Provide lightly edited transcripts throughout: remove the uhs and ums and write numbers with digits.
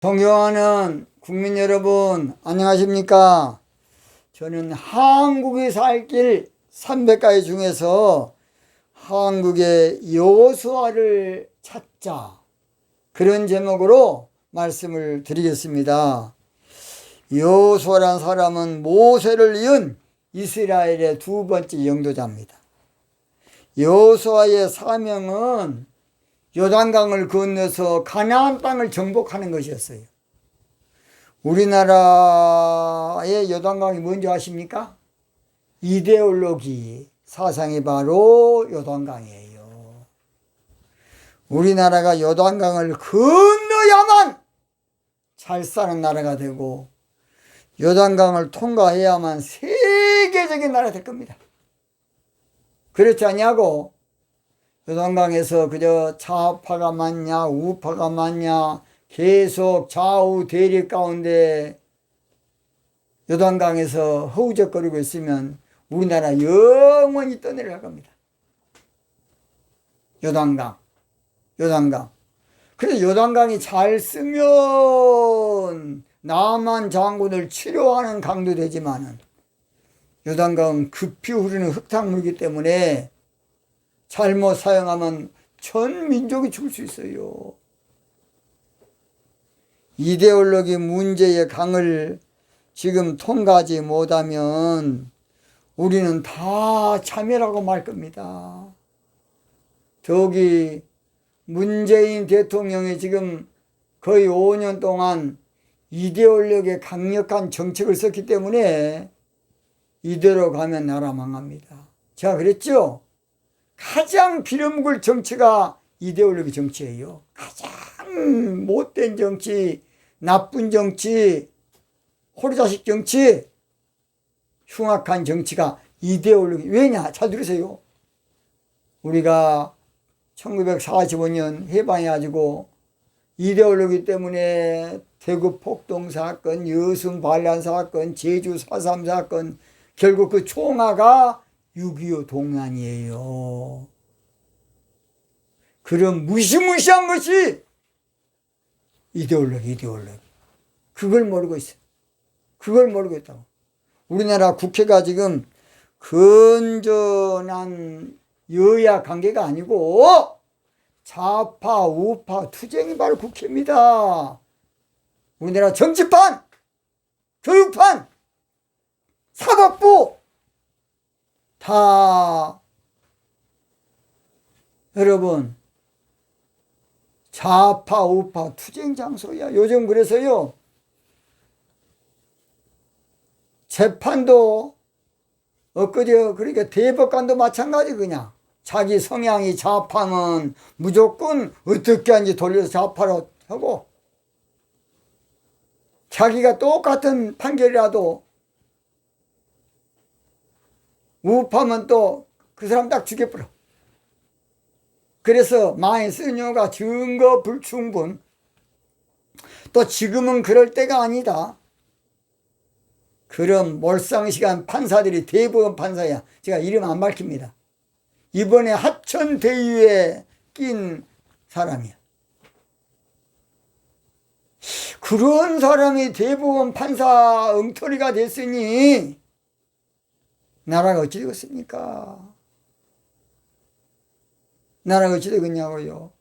존경하는 국민 여러분, 안녕하십니까? 저는 한국이 살 길 300가지 중에서 한국의 여호수아를 찾자, 그런 제목으로 말씀을 드리겠습니다. 여호수아란 사람은 모세를 이은 이스라엘의 두 번째 영도자입니다. 여호수아의 사명은 요단강을 건너서 가나안 땅을 정복하는 것이었어요. 우리나라의 요단강이 뭔지 아십니까? 이데올로기 사상이 바로 요단강이에요. 우리나라가 요단강을 건너야만 잘 사는 나라가 되고, 요단강을 통과해야만 세계적인 나라가 될 겁니다. 그렇지 않냐고? 요단강에서 그저 좌파가 많냐 우파가 많냐 계속 좌우 대립 가운데 요단강에서 허우적거리고 있으면 우리나라 영원히 떠내려갈 겁니다. 요단강. 그래서 요단강이 잘 쓰면 남한 장군을 치료하는 강도 되지만은, 요단강은 급히 흐르는 흙탕물이기 때문에 잘못 사용하면 전 민족이 죽을 수 있어요. 이데올로기 문제의 강을 지금 통과하지 못하면 우리는 다 참여라고 말 겁니다. 저기 문재인 대통령이 지금 거의 5년 동안 이데올로기의 강력한 정책을 썼기 때문에 이대로 가면 나라 망합니다. 제가 그랬죠? 가장 빌어먹을 정치가 이데올로기 정치예요. 가장 못된 정치, 나쁜 정치, 호리자식 정치, 흉악한 정치가 이데올로기. 왜냐? 잘 들으세요. 우리가 1945년 해방해가지고 이데올로기 때문에 대구 폭동 사건, 여순 반란 사건, 제주 4.3 사건, 결국 그 총화가 6.25 동란이에요. 그런 무시무시한 것이 이데올로기. 그걸 모르고 있어요. 그걸 모르고 있다고. 우리나라 국회가 지금 건전한 여야 관계가 아니고 좌파, 우파, 투쟁이 바로 국회입니다. 우리나라 정치판, 교육판, 사법부 다 여러분 좌파 우파 투쟁 장소야. 요즘 그래서요, 재판도 엊그제 그러니까 대법관도 마찬가지. 그냥 자기 성향이 좌파면 무조건 어떻게 하는지 돌려서 좌파로 하고, 자기가 똑같은 판결이라도 우파면 또 그 사람 딱 죽여버려. 그래서 많이 쓴 이유가 증거 불충분. 또 지금은 그럴 때가 아니다. 그런 몰상식한 판사들이 대부분 판사야. 제가 이름 안 밝힙니다. 이번에 하천 대유에 낀 사람이야. 그런 사람이 대부분 판사 엉터리가 됐으니 나라가 어찌 되겠습니까? 나라가 어찌 되겠냐고요.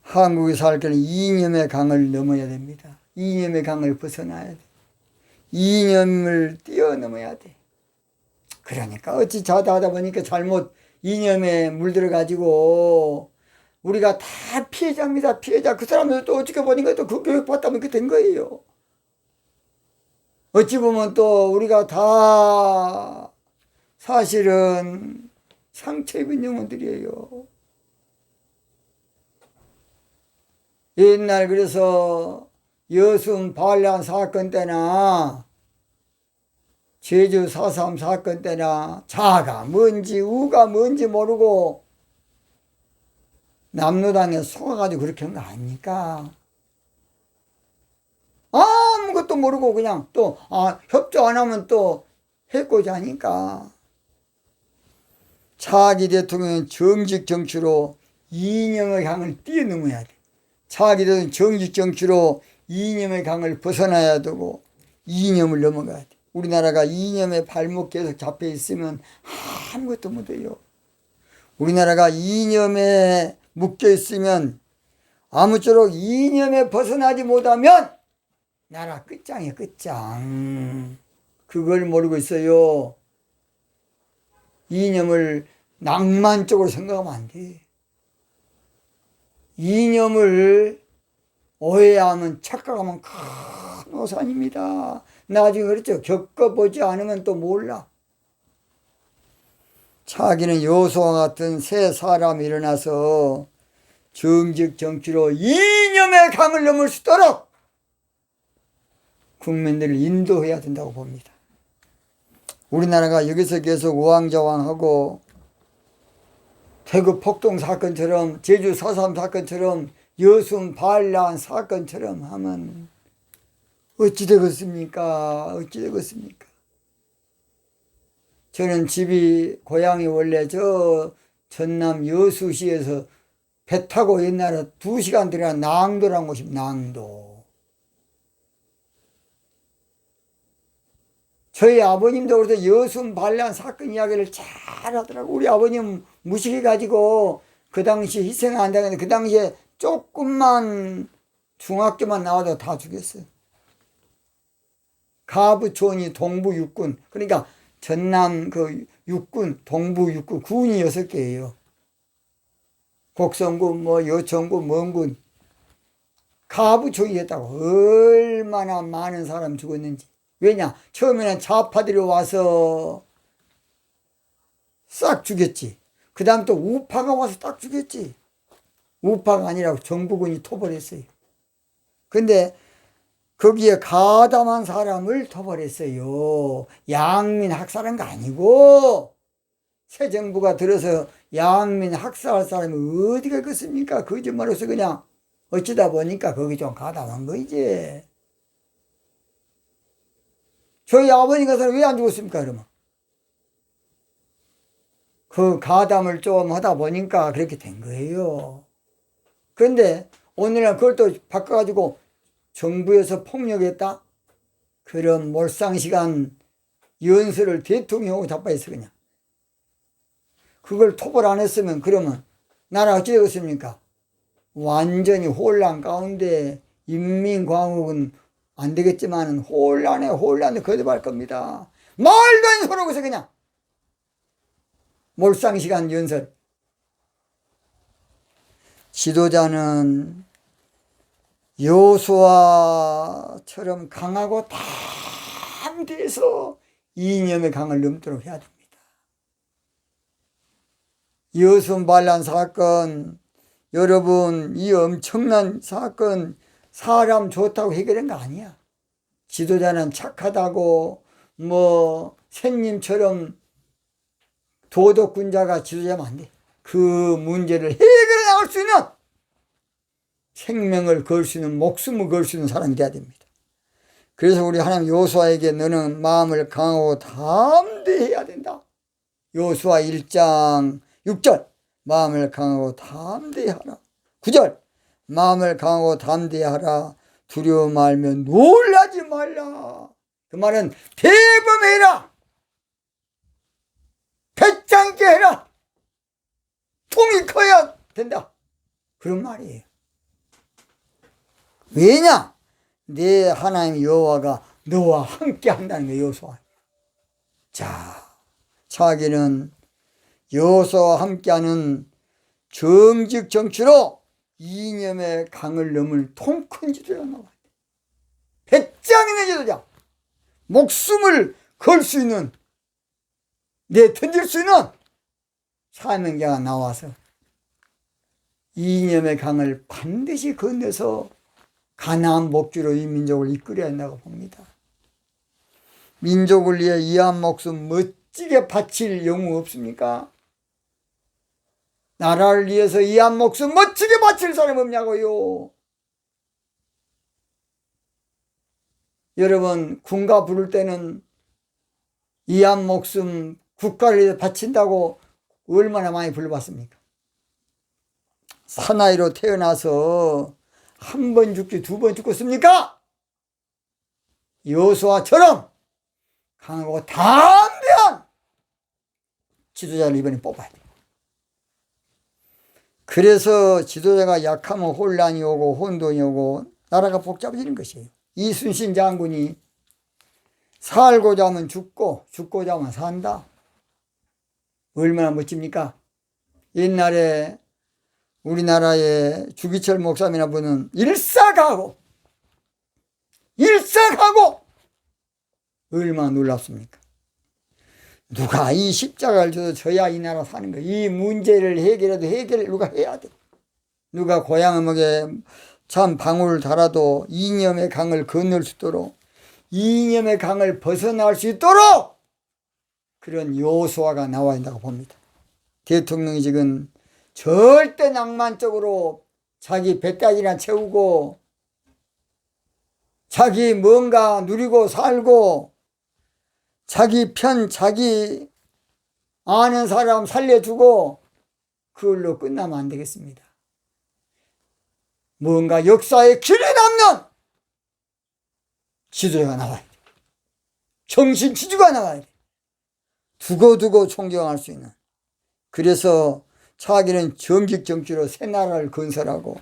한국이 살 때는 이념의 강을 넘어야 됩니다. 이념의 강을 벗어나야 돼. 이념을 뛰어넘어야 돼. 그러니까 어찌 자다하다 보니까 잘못 이념에 물들어가지고 우리가 다 피해자입니다. 피해자. 그 사람들도 어떻게 보니까 또 그 교육 받다 보니까 된 거예요. 어찌 보면 또 우리가 다 사실은 상처 입은 영혼들이에요. 옛날 그래서 여순 반란 사건 때나 제주 4.3 사건 때나 자가 뭔지 우가 뭔지 모르고 남로당에 속아가지고 그렇게 한 거 아닙니까? 아무것도 모르고 그냥 또 협조 안 하면 또 해코지 하니까. 차기 대통령은 정직 정치로 이념의 향을 뛰어넘어야 돼. 차기든 정직정치로 이념의 강을 벗어나야 되고 이념을 넘어가야 돼. 우리나라가 이념의 발목 계속 잡혀 있으면 아무것도 못해요. 우리나라가 이념에 묶여 있으면 아무쪼록 이념에 벗어나지 못하면 나라 끝장이야, 끝장. 그걸 모르고 있어요. 이념을 낭만적으로 생각하면 안 돼. 이념을 오해하면 착각하면 큰 오산입니다. 나중에 그랬죠. 겪어보지 않으면 또 몰라. 차기는 여호수아와 같은 새 사람이 일어나서 정직 정치로 이념의 강을 넘을 수 있도록 국민들을 인도해야 된다고 봅니다. 우리나라가 여기서 계속 우왕좌왕하고 대구 폭동 사건처럼 제주 4.3 사건처럼 여순 반란 사건처럼 하면 어찌 되겠습니까? 어찌 되겠습니까? 저는 집이 고향이 원래 저 전남 여수시에서 배 타고 옛날에 2시간 들어가 낭도라는 곳입니다. 낭도. 저희 아버님도 그래서 여순 반란 사건 이야기를 잘 하더라고. 우리 아버님 무식해가지고 그 당시 희생한다는데 그 당시에 조금만 중학교만 나와도 다 죽였어요. 가부촌이 동부 육군, 그러니까 전남 그 육군, 동부 육군, 군이 6개예요. 곡성군, 뭐 여천군, 먼군. 가부촌이 했다고. 얼마나 많은 사람 죽었는지. 왜냐? 처음에는 좌파들이 와서 싹 죽였지. 그 다음 또 우파가 와서 딱 죽였지. 우파가 아니라 정부군이 토벌했어요. 근데 거기에 가담한 사람을 토벌했어요. 양민 학살한 거 아니고 새 정부가 들어서 양민 학살할 사람이 어디가 있겠습니까? 거짓말로서 그냥 어찌다 보니까 거기 좀 가담한 거이지. 저희 아버님 같은 사람 왜 안 죽었습니까? 그러면 그 가담을 좀 하다 보니까 그렇게 된 거예요. 그런데 오늘날 그걸 또 바꿔가지고 정부에서 폭력했다? 그런 몰상시간 연설을 대통령하고 자빠졌어 그냥. 그걸 토벌 안 했으면 그러면 나라 어찌 되겠습니까? 완전히 혼란 가운데 인민광복은 안 되겠지만 혼란에 거듭할 겁니다. 말도 안 소리고서 그냥 몰상시간 연설. 지도자는 여호수아처럼 강하고 담대해서 이념의 강을 넘도록 해야 됩니다. 여순 반란 사건, 여러분 이 엄청난 사건 사람 좋다고 해결한 거 아니야. 지도자는 착하다고 뭐 샌님처럼 도덕군자가 지도자면 안 돼. 그 문제를 해결해 나갈 수 있는 생명을 걸 수 있는 목숨을 걸 수 있는 사람이 돼야 됩니다. 그래서 우리 하나님 여호수아에게 너는 마음을 강하고 담대해야 된다. 여호수아 1장 6절 마음을 강하고 담대하라. 9절 마음을 강하고 담대하라. 두려워 말면 놀라지 말라. 그 말은 대범해라. 배짱 있게 해라. 통이 커야 된다. 그런 말이에요. 왜냐? 내 하나님 여호와가 너와 함께 한다는 거예요. 여호수아. 자, 차기는 여호수아와 함께하는 정직 정치로 이념의 강을 넘을 통 큰 지도자가 나와야 돼. 배짱이네 지도자. 목숨을 걸 수 있는, 내 던질 수 있는 사명자가 나와서 이념의 강을 반드시 건너서 가나안 복지로 이 민족을 이끌어야 한다고 봅니다. 민족을 위해 이한 목숨 멋지게 바칠 영웅 없습니까? 나라를 위해서 이한 목숨 멋지게 바칠 사람 없냐고요. 여러분 군가 부를 때는 이한 목숨 국가를 위해서 바친다고 얼마나 많이 불러봤습니까? 사나이로 태어나서 한 번 죽지 두 번 죽겠습니까? 여호수아처럼 강하고 담대한 지도자를 이번에 뽑아야 돼요. 그래서 지도자가 약하면 혼란이 오고 혼돈이 오고 나라가 복잡해지는 것이에요. 이순신 장군이 살고자 하면 죽고 죽고자 하면 산다. 얼마나 멋집니까? 옛날에 우리나라의 주기철 목사님이나 분은 일사가고 얼마나 놀랍습니까? 누가 이 십자가를 줘도 저야 이 나라 사는 거야. 이 문제를 해결을 누가 해야 돼. 누가 고향음악에 참 방울을 달아도 이념의 강을 건널 수 있도록, 이념의 강을 벗어날 수 있도록 그런 여호수아가 나와야 한다고 봅니다. 대통령이 지금 절대 낭만적으로 자기 배딱이나 채우고 자기 뭔가 누리고 살고 자기 편 자기 아는 사람 살려주고 그걸로 끝나면 안 되겠습니다. 뭔가 역사의 길이 남는 지도자가 나와야 돼. 정신지주가 나와야 돼. 두고두고 존경할 수 있는. 그래서 차기는 정직정치로 새 나라를 건설하고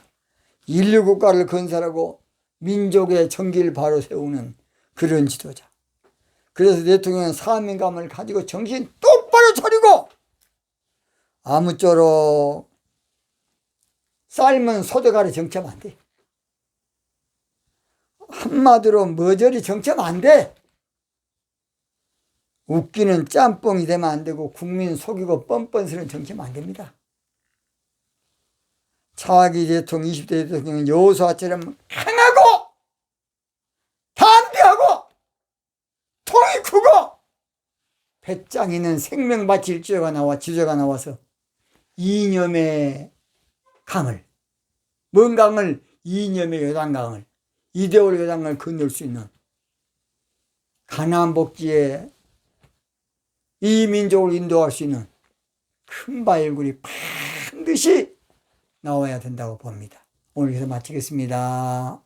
인류 국가를 건설하고 민족의 정기를 바로 세우는 그런 지도자. 그래서 대통령은 사명감을 가지고 정신 똑바로 차리고 아무쪼록 삶은 소대가리 정치하면 안 돼. 한마디로 머저리 정치하면 안 돼. 웃기는 짬뽕이 되면 안 되고 국민 속이고 뻔뻔스러운 정치하면 안 됩니다. 차기 대통령 20대 대통령은 여호수아처럼 강하고 담대하고 통이 크고 배짱 있는 생명 바칠 지도자가 나와서 이념의 강을, 뭔 강을? 이념의 요단강을, 이데올리 요단강을 건널 수 있는 가나안 복지에 이 민족을 인도할 수 있는 큰 바위굴이 반드시 나와야 된다고 봅니다. 오늘 여기서 마치겠습니다.